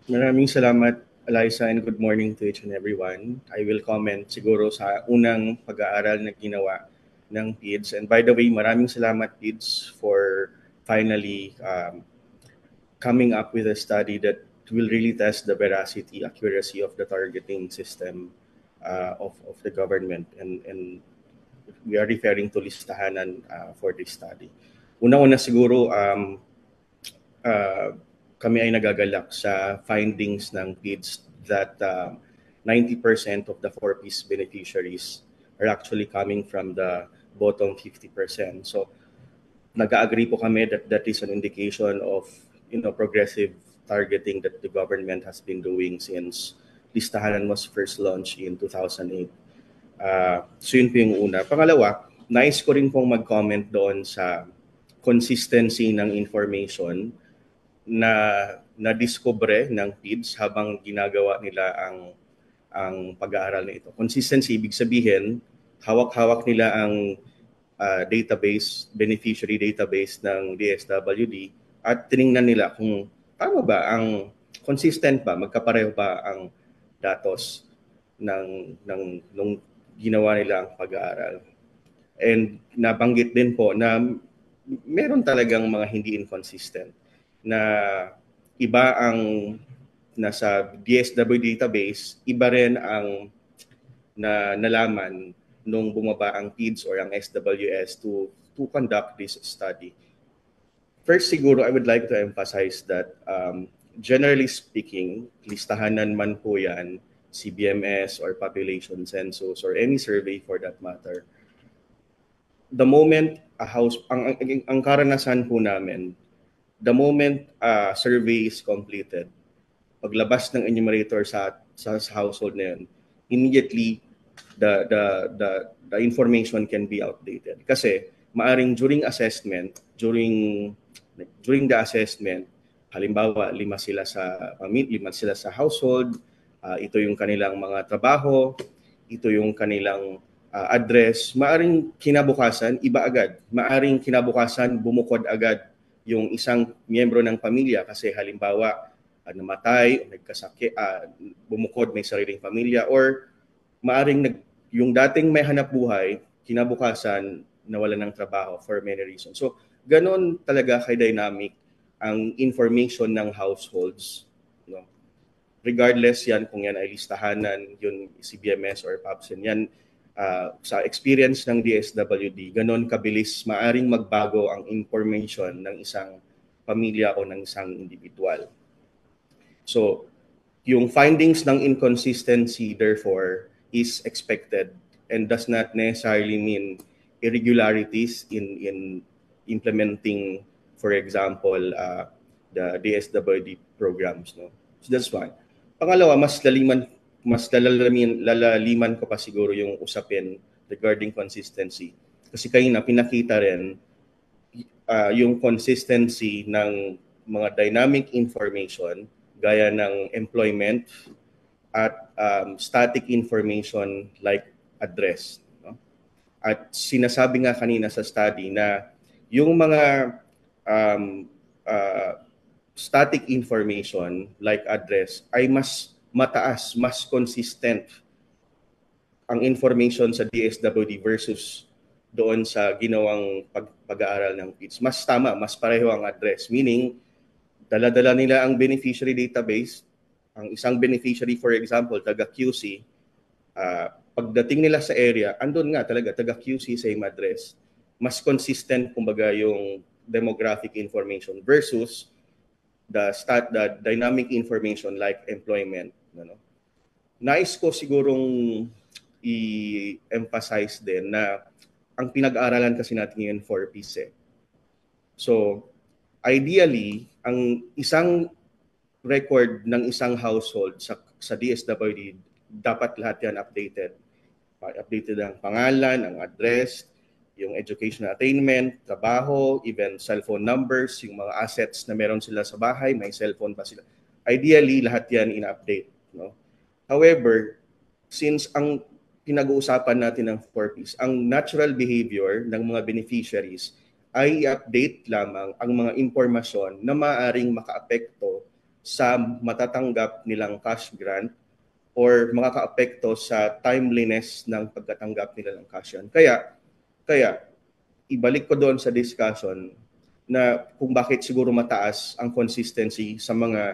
Maraming salamat, Eliza, and good morning to each and everyone. I will comment siguro sa unang pag-aaral na ginawa ng PIDS. And by the way, maraming salamat, PIDS, for finally coming up with a study that will really test the veracity, accuracy of the targeting system of the government. And we are referring to listahanan for this study. Una-una siguro, uh, kami ay nagagalak sa findings ng PIDS that 90% of the 4-piece beneficiaries are actually coming from the bottom 50%. So nag-agree po kami that that is an indication of progressive targeting that the government has been doing since listahanan was first launched in 2008. So yun po yung una. Pangalawa, nais ko rin pong mag-comment doon sa consistency ng information na nadiskubre ng PIDS habang ginagawa nila ang pag-aaral na ito. Consistency, ibig sabihin, hawak-hawak nila ang database, beneficiary database ng DSWD at tiningnan nila kung tama ba, ang consistent ba, magkapareho ba ang datos nung ginawa nila ang pag-aaral. And nabanggit din po na meron talagang mga hindi inconsistent na iba ang nasa DSW database, iba rin ang nalaman nung bumaba ang PIDS or ang SWS to conduct this study. First, siguro, I would like to emphasize that generally speaking, listahanan man po yan, CBMS or population census or any survey for that matter, the moment a house, ang karanasan po namin, the moment a survey is completed, paglabas ng enumerator sa household na yun, immediately the information can be outdated. Kasi maaring during the assessment, halimbawa lima sila sa household, ito yung kanilang mga trabaho, ito yung kanilang address, maaring kinabukasan iba agad. Maaring kinabukasan bumukod agad yung isang miyembro ng pamilya kasi halimbawa namatay, nagkasakit, bumukod, may sariling pamilya, or maaring yung dating may hanap buhay, kinabukasan nawalan ng trabaho for many reasons. So, ganon talaga kay-dynamic ang information ng households. No? Regardless yan kung yan ay listahanan, yun CBMS or PAPSEN, yan sa experience ng DSWD, ganon kabilis maaring magbago ang information ng isang pamilya o ng isang individual. So, yung findings ng inconsistency, therefore, is expected and does not necessarily mean irregularities in implementing, for example, the DSWD programs. No? So that's one. Pangalawa, mas lalaliman ko pa siguro yung usapin regarding consistency. Kasi kanina pinakita rin yung consistency ng mga dynamic information gaya ng employment at static information like address. No? At sinasabi nga kanina sa study na yung mga static information like address ay mas mataas, mas consistent ang information sa DSWD versus doon sa ginawang pag-aaral ng PIDS. Mas tama, mas pareho ang address. Meaning, dala-dala nila ang beneficiary database. Ang isang beneficiary, for example, taga-QC, pagdating nila sa area, andun nga talaga, taga-QC, same address. Mas consistent, kumbaga, yung demographic information versus the dynamic information like employment. Ano? Nais ko sigurong i-emphasize din na ang pinag-aaralan kasi natin ngayon 4Ps. So, ideally, ang isang record ng isang household sa DSWD, dapat lahat yan updated. Updated ang pangalan, ang address, yung educational attainment, trabaho, even cellphone numbers, yung mga assets na meron sila sa bahay, may cellphone pa sila. Ideally, lahat yan in-update. No? However, since ang pinag-uusapan natin ng 4Ps, ang natural behavior ng mga beneficiaries ay i-update lamang ang mga impormasyon na maaaring makaapekto sa matatanggap nilang cash grant or makakaapekto sa timeliness ng pagkatanggap nila ng cash grant. Kaya ibalik ko doon sa discussion na kung bakit siguro mataas ang consistency sa mga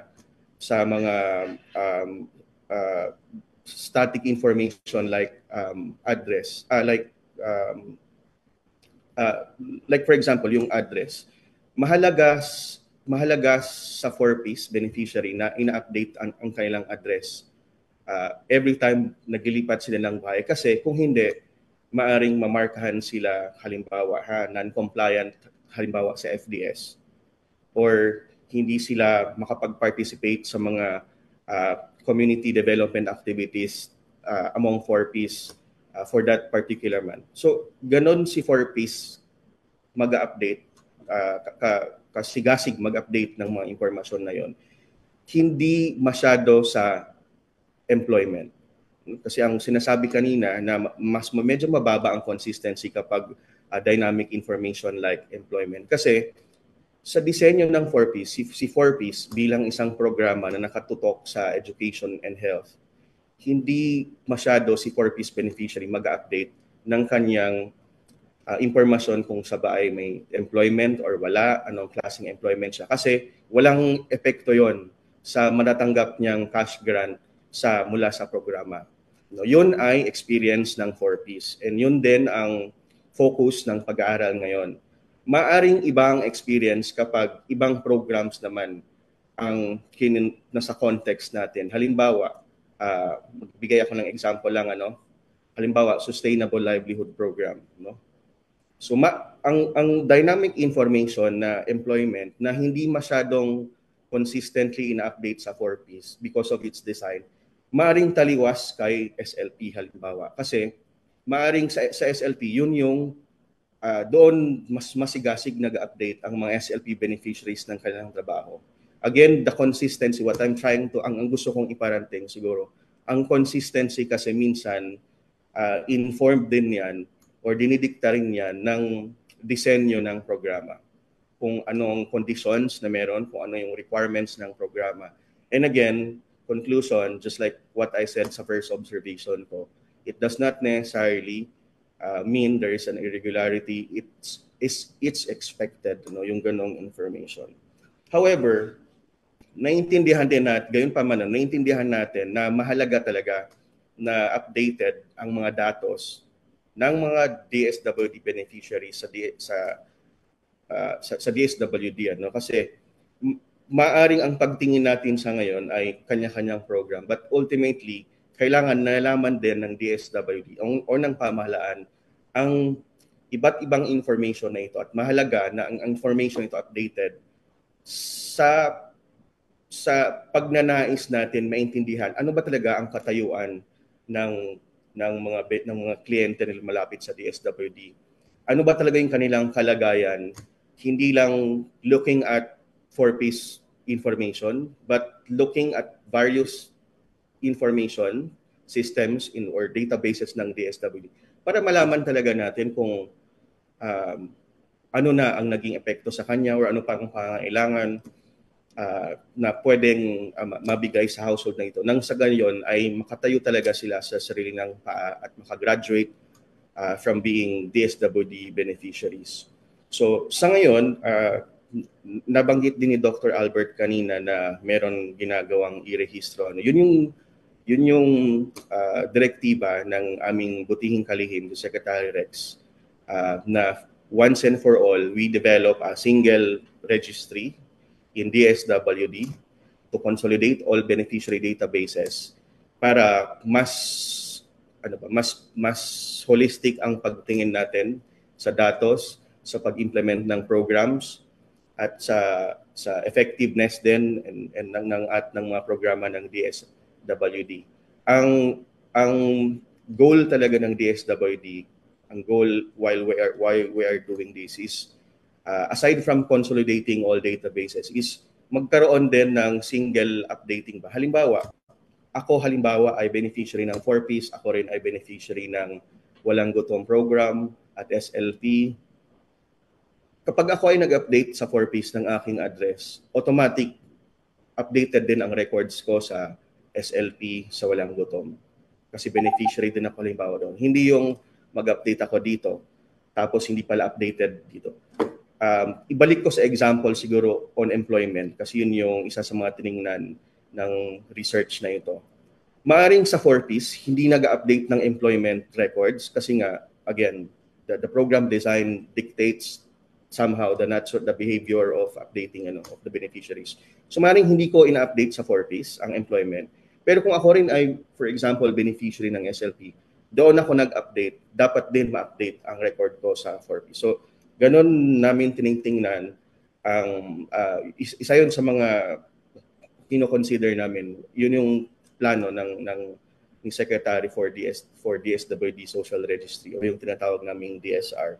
um, uh, static information address uh, like for example yung address. Mahalaga sa 4Ps beneficiary na ina-update ang kanilang address every time naglilipat sila ng bahay, kasi kung hindi, maaring mamarkahan sila, halimbawa non-compliant halimbawa sa FDS, or hindi sila makapag-participate sa mga community development activities among 4Ps for that particular month. So, ganon si 4Ps mag-update, kasigasig mag-update ng mga impormasyon na yon. Hindi masyado sa employment. Kasi ang sinasabi kanina na medyo mababa ang consistency kapag dynamic information like employment. Kasi sa disenyo ng 4Ps, si 4Ps bilang isang programa na nakatutok sa education and health, hindi masyado si 4Ps beneficiary mag-update ng kanyang impormasyon kung sa ba ay may employment or wala, anong klaseng employment siya. Kasi walang epekto yon sa matatanggap niyang cash grant mula sa programa. No, yun ay experience ng 4Ps. And yun din ang focus ng pag-aaral ngayon. Maaring ibang experience kapag ibang programs naman ang nasa context natin. Halimbawa, magbigay ako ng example lang, halimbawa, Sustainable Livelihood Program. No? So ang dynamic information na employment na hindi masyadong consistently ina-update sa 4Ps because of its design, maaring taliwas kay SLP halimbawa. Kasi maaring sa SLP, yun yung doon mas masigasig nag-update ang mga SLP beneficiaries ng kanilang trabaho. Again, the consistency, what I'm trying to, ang gusto kong iparanting siguro, ang consistency kasi minsan informed din yan or dinidikta rin yan ng disenyo ng programa. Kung anong conditions na meron, kung ano yung requirements ng programa. And again, conclusion, just like what I said sa first observation ko, it does not necessarily mean there is an irregularity. It's expected, yung ganong information. However, naiintindihan din natin, gayon pa man, naiintindihan natin na mahalaga talaga na updated ang mga datos ng mga DSWD beneficiaries sa DSWD, kasi maaring ang pagtingin natin sa ngayon ay kanya-kanyang program, but ultimately kailangan nalaman din ng DSWD o ng pamahalaan ang iba't ibang information na ito, at mahalaga na ang information ito updated sa pagnanais natin maintindihan ano ba talaga ang katayuan ng mga kliyente nila malapit sa DSWD. Ano ba talaga yung kanilang kalagayan? Hindi lang looking at 4Ps information, but looking at various information systems or databases ng DSWD para malaman talaga natin kung ano na ang naging epekto sa kanya or ano pa ang pangangailangan na pwedeng mabigay sa household na ito. Nang sa gayon ay makatayo talaga sila sa sarili ng paa at makagraduate from being DSWD beneficiaries. So sa ngayon, nabanggit din ni Dr. Albert kanina na meron ginagawang i-rehistro. Yun yung direktiba ng aming butihing kalihim, Secretary Rex, na once and for all, we develop a single registry in DSWD to consolidate all beneficiary databases para mas holistic ang pagtingin natin sa datos, sa pag-implement ng programs at sa effectiveness din ng mga programa ng DSWD. Ang goal talaga ng DSWD, ang goal while we are doing this is aside from consolidating all databases is magkaroon din ng single updating ba. Halimbawa, ako ay beneficiary ng 4Ps, ako rin ay beneficiary ng Walang Gutom program at SLP. Kapag ako ay nag-update sa 4Ps ng aking address, automatic updated din ang records ko sa SLP sa Walang Gutom. Kasi beneficiary din ako halimbawa doon. Hindi yung mag-update ako dito, tapos hindi pala updated dito. Ibalik ko sa example siguro on employment kasi yun yung isa sa mga tiningnan ng research na ito. Maaring sa 4Ps, hindi nag-update ng employment records kasi nga, again, the program design dictates somehow the behavior of updating of the beneficiaries. So maaaring hindi ko ina-update sa 4Ps ang employment. Pero kung ako rin ay, for example, beneficiary ng SLP, doon ako nag-update, dapat din ma-update ang record ko sa 4Ps. So ganon namin tinitingnan ang isa yun sa mga kino-consider namin. Yun yung plano ng Secretary for DSWD Social Registry o yung tinatawag naming DSR.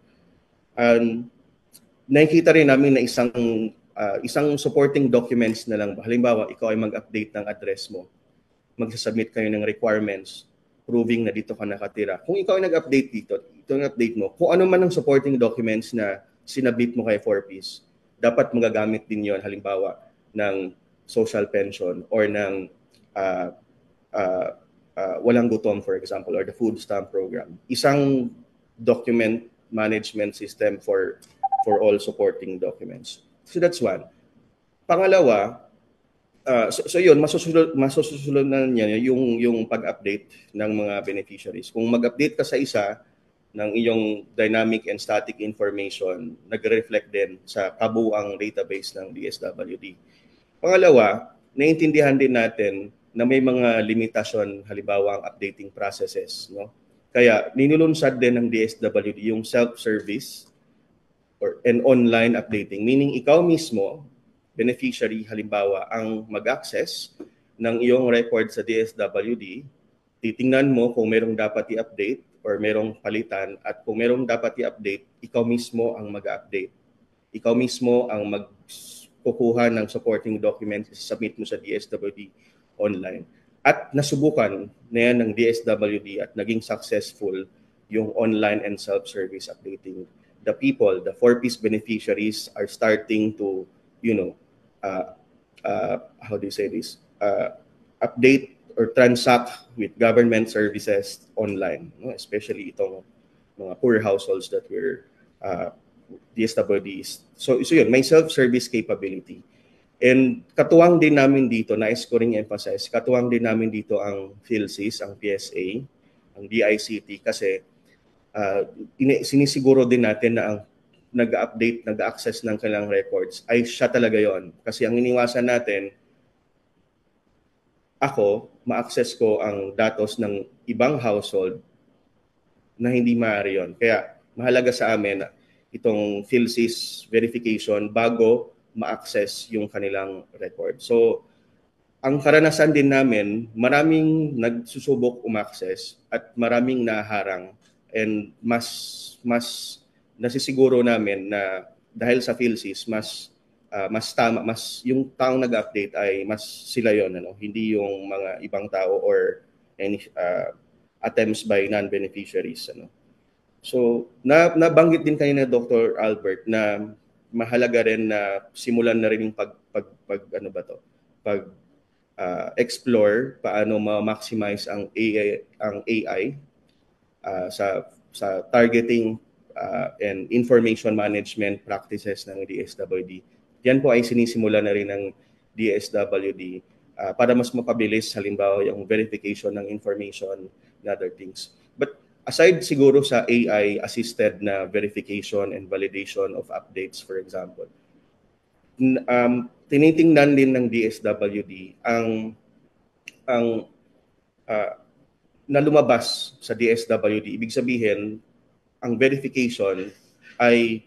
Nakikita rin namin na isang supporting documents na lang. Halimbawa, ikaw ay mag-update ng address mo. Magsasubmit kayo ng requirements proving na dito ka nakatira. Kung ikaw ay nag-update dito, ito ang update mo. Kung ano man ang supporting documents na sinabit mo kay 4Ps, dapat magagamit din yon halimbawa ng social pension or ng Walang Gutom, for example, or the food stamp program. Isang document management system for all supporting documents. So that's one. Pangalawa, so yun, masusunod na niya yung pag-update ng mga beneficiaries. Kung mag-update ka sa isa ng iyong dynamic and static information, nagre-reflect din sa kabuuang database ng DSWD. Pangalawa, naiintindihan din natin na may mga limitasyon, halimbawa ang updating processes. No? Kaya ninulunsad din ng DSWD yung self-service and online updating. Meaning ikaw mismo, beneficiary, halimbawa, ang mag-access ng iyong record sa DSWD, titingnan mo kung merong dapat i-update or merong palitan at kung merong dapat i-update, ikaw mismo ang mag-update. Ikaw mismo ang magkukuha ng supporting documents, submit mo sa DSWD online. At nasubukan na yan ng DSWD at naging successful yung online and self-service updating. The people, the 4Ps beneficiaries are starting to, how do you say this? Update or transact with government services online, no? Especially itong mga poor households that we're DSWD is. So yun, may self-service capability. And katuwang din namin dito, nais ko ring emphasize, katuwang din namin dito ang PhilSys, ang PSA, ang DICT kasi sinisiguro din natin na ang nag-update, nag-access ng kanilang records ay siya talaga yon. Kasi ang iniwasan natin, ako, ma-access ko ang datos ng ibang household na hindi maaari yon. Kaya mahalaga sa amin itong PhilSys verification bago ma-access yung kanilang record. So, ang karanasan din namin, maraming nagsusubok umaccess at maraming naharang and mas nasisiguro namin na dahil sa PhilSys, mas tama, yung taong nag-update ay mas sila yon, hindi yung mga ibang tao or any attempts by non-beneficiaries. So, nabanggit din kanina Dr. Albert na mahalaga rin na simulan na rin yung explore paano ma-maximize ang AI sa targeting and information management practices ng DSWD. Yan po ay sinisimula na rin ng DSWD para mas mapabilis halimbawa yung verification ng information and other things. But aside siguro sa AI-assisted na verification and validation of updates, for example, tinitingnan din ng DSWD ang na lumabas sa DSWD. Ibig sabihin, ang verification ay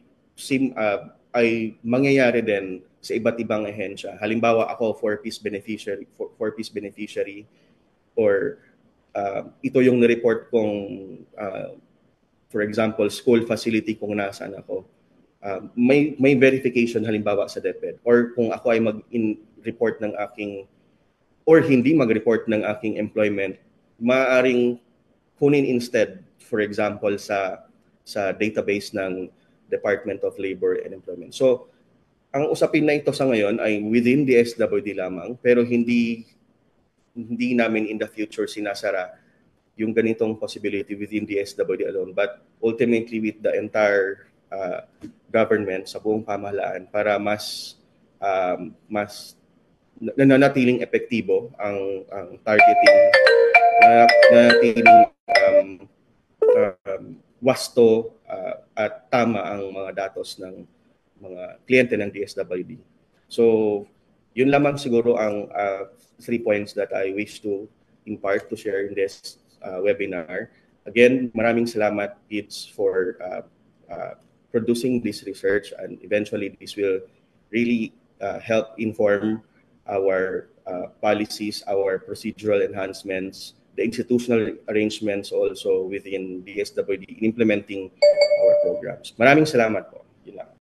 mangyayari din sa iba't ibang ahensya. Halimbawa, ako 4Ps beneficiary or ito yung ni-report kong for example, school facility kung nasaan ako. May verification halimbawa sa DepEd or kung ako ay mag-report ng aking or hindi mag-report ng aking employment, maaaring kunin instead, for example, sa database ng Department of Labor and Employment. So, ang usapin na ito sa ngayon ay within DSWD lamang, pero hindi namin in the future sinasara yung ganitong possibility within DSWD alone, but ultimately with the entire government sa buong pamahalaan para mas nanatiling epektibo ang targeting, nanatiling wasto at tama ang mga datos ng mga kliyente ng DSWD. So, yun lamang siguro ang 3 points that I wish to impart to share in this webinar. Again, maraming salamat, PIDS, for producing this research, and eventually this will really help inform our policies, our procedural enhancements, the institutional arrangements also within DSWD in implementing our programs. Maraming salamat po. Yun lang.